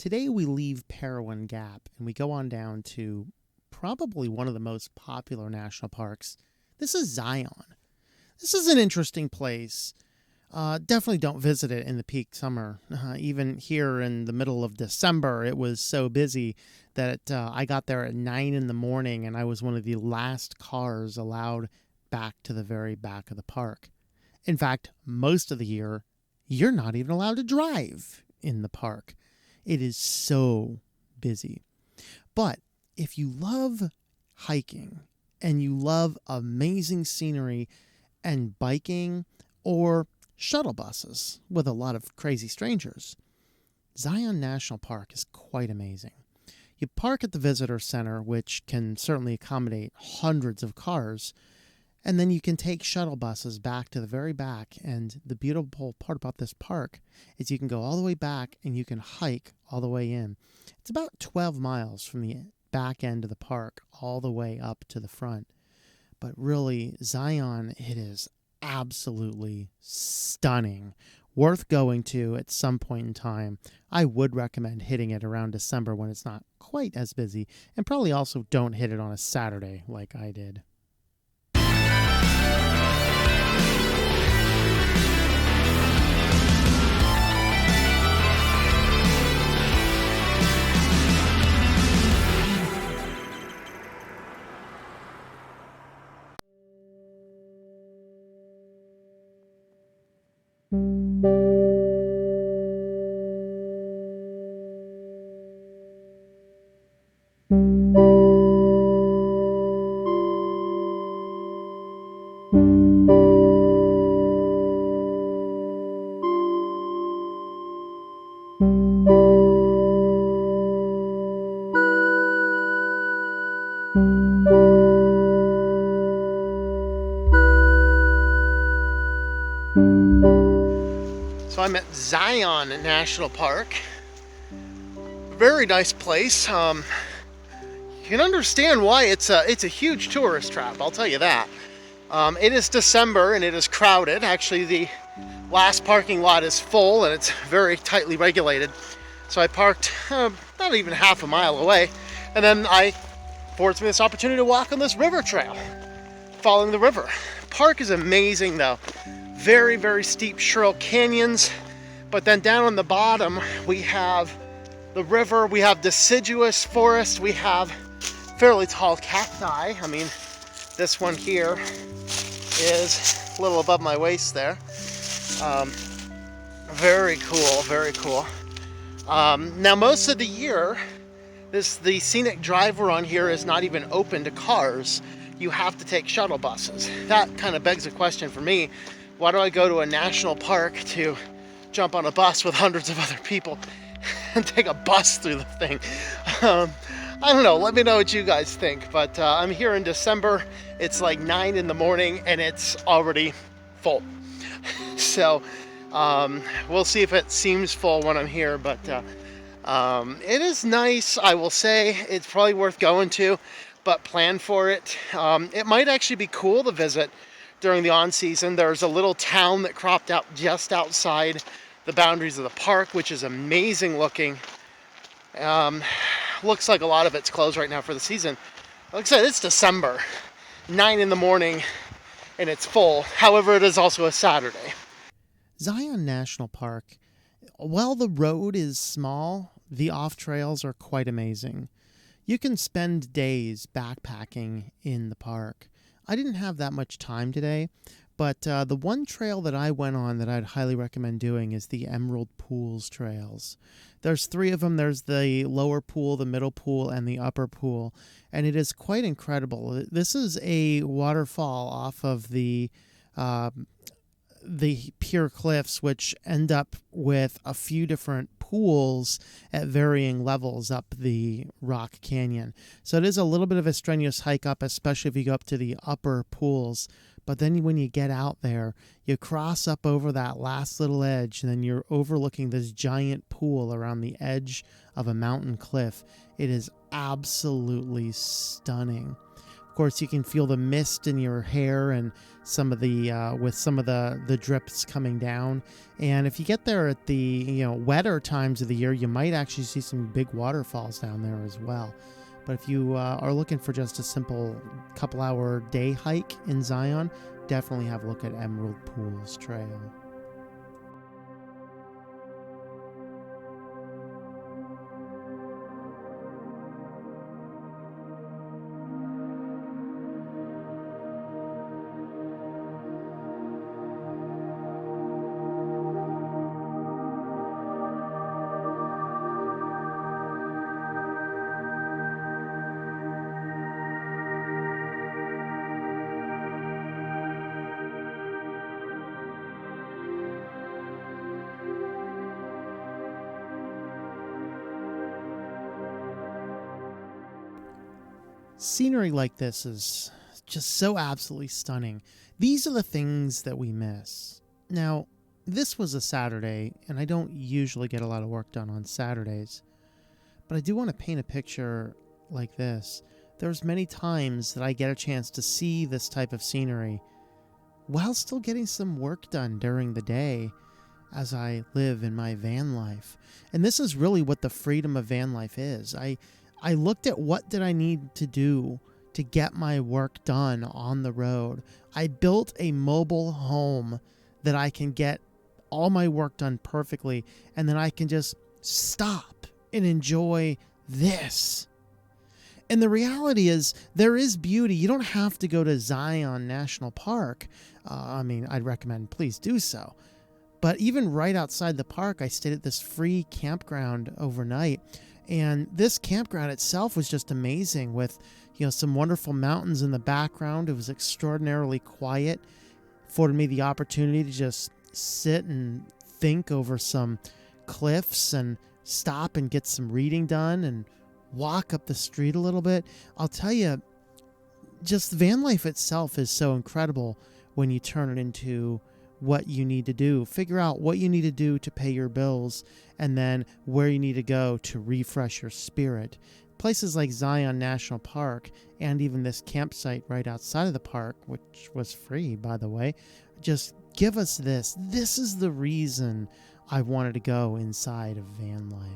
Today we leave Parowan Gap and we go on down to probably one of the most popular national parks. This is Zion. This is an interesting place. Definitely don't visit it in the peak summer. Even here in the middle of December, it was so busy that I got there at 9 in the morning and I was one of the last cars allowed back to the very back of the park. In fact, most of the year, you're not even allowed to drive in the park. It is so busy. But if you love hiking and you love amazing scenery and biking or shuttle buses with a lot of crazy strangers, Zion National Park is quite amazing. You park at the visitor center, which can certainly accommodate hundreds of cars, and then you can take shuttle buses back to the very back. And the beautiful part about this park is you can go all the way back and you can hike all the way in. It's about 12 miles from the back end of the park all the way up to the front. But really, Zion, it is absolutely stunning. Worth going to at some point in time. I would recommend hitting it around December when it's not quite as busy. And probably also don't hit it on a Saturday like I did. So I'm at Zion National Park. Very nice place. You can understand why it's a huge tourist trap, I'll tell you that. It is December and it is crowded. Actually, the last parking lot is full and it's very tightly regulated. So I parked not even half a mile away, and then affords me this opportunity to walk on this river trail, following the river. Park is amazing though. Very, very steep, shrill canyons. But then down on the bottom, we have the river, we have deciduous forest, we have fairly tall cacti. I mean, this one here is a little above my waist there. Very cool, very cool. Now, most of the year, the scenic drive we're on here is not even open to cars. You have to take shuttle buses. That kind of begs a question for me. Why do I go to a national park to jump on a bus with hundreds of other people and take a bus through the thing? I don't know. Let me know what you guys think. But I'm here in December. It's like 9 in the morning and it's already full. So we'll see if it seems full when I'm here. But it is nice. I will say it's probably worth going to, but plan for it. It might actually be cool to visit during the on-season. There's a little town that cropped out just outside the boundaries of the park, which is amazing looking. Looks like a lot of it's closed right now for the season. Like I said, it's December, 9 in the morning, and it's full. However, it is also a Saturday. Zion National Park, while the road is small, the off-trails are quite amazing. You can spend days backpacking in the park. I didn't have that much time today, but the one trail that I went on that I'd highly recommend doing is the Emerald Pools trails. There's 3 of them. There's the lower pool, the middle pool, and the upper pool, and it is quite incredible. This is a waterfall off of the pure cliffs, which end up with a few different pools at varying levels up the rock canyon. So it is a little bit of a strenuous hike up, especially if you go up to the upper pools. But then when you get out there, you cross up over that last little edge, and then you're overlooking this giant pool around the edge of a mountain cliff. It is absolutely stunning. Of course, you can feel the mist in your hair and some of the with some of the drips coming down. And if you get there at the wetter times of the year, you might actually see some big waterfalls down there as well. But if you are looking for just a simple couple-hour day hike in Zion, definitely have a look at Emerald Pools Trail. Scenery like this is just so absolutely stunning. These are the things that we miss. Now, this was a Saturday, and I don't usually get a lot of work done on Saturdays, but I do want to paint a picture like this. There's many times that I get a chance to see this type of scenery while still getting some work done during the day as I live in my van life. And this is really what the freedom of van life is. I looked at what did I need to do to get my work done on the road. I built a mobile home that I can get all my work done perfectly, and then I can just stop and enjoy this. And the reality is, there is beauty. You don't have to go to Zion National Park. I'd recommend please do so. But even right outside the park, I stayed at this free campground overnight. And this campground itself was just amazing with, some wonderful mountains in the background. It was extraordinarily quiet. Afforded me the opportunity to just sit and think over some cliffs and stop and get some reading done and walk up the street a little bit. I'll tell you, just van life itself is so incredible when you turn it into what you need to do. Figure out what you need to do to pay your bills, and then where you need to go to refresh your spirit. Places like Zion National Park and even this campsite right outside of the park, which was free, by the way, just give us this. This is the reason I wanted to go inside of van life.